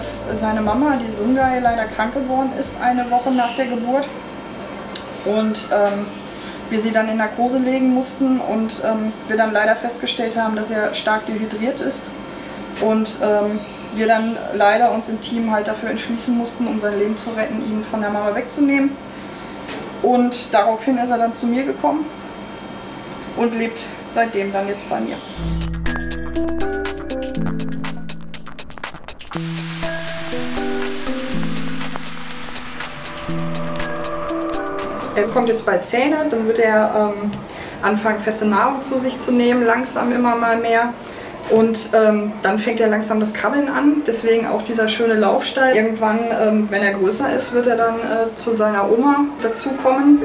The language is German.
dass seine Mama, die Sungay, leider krank geworden ist, eine Woche nach der Geburt. Und wir sie dann in Narkose legen mussten und wir dann leider festgestellt haben, dass er stark dehydriert ist. Und wir dann leider uns im Team halt dafür entschließen mussten, um sein Leben zu retten, ihn von der Mama wegzunehmen. Und daraufhin ist er dann zu mir gekommen und lebt seitdem dann jetzt bei mir. Er bekommt jetzt bald Zähne, dann wird er anfangen, feste Nahrung zu sich zu nehmen, langsam immer mal mehr. Und dann fängt er langsam das Krabbeln an, deswegen auch dieser schöne Laufstall. Irgendwann, wenn er größer ist, wird er dann zu seiner Oma dazukommen.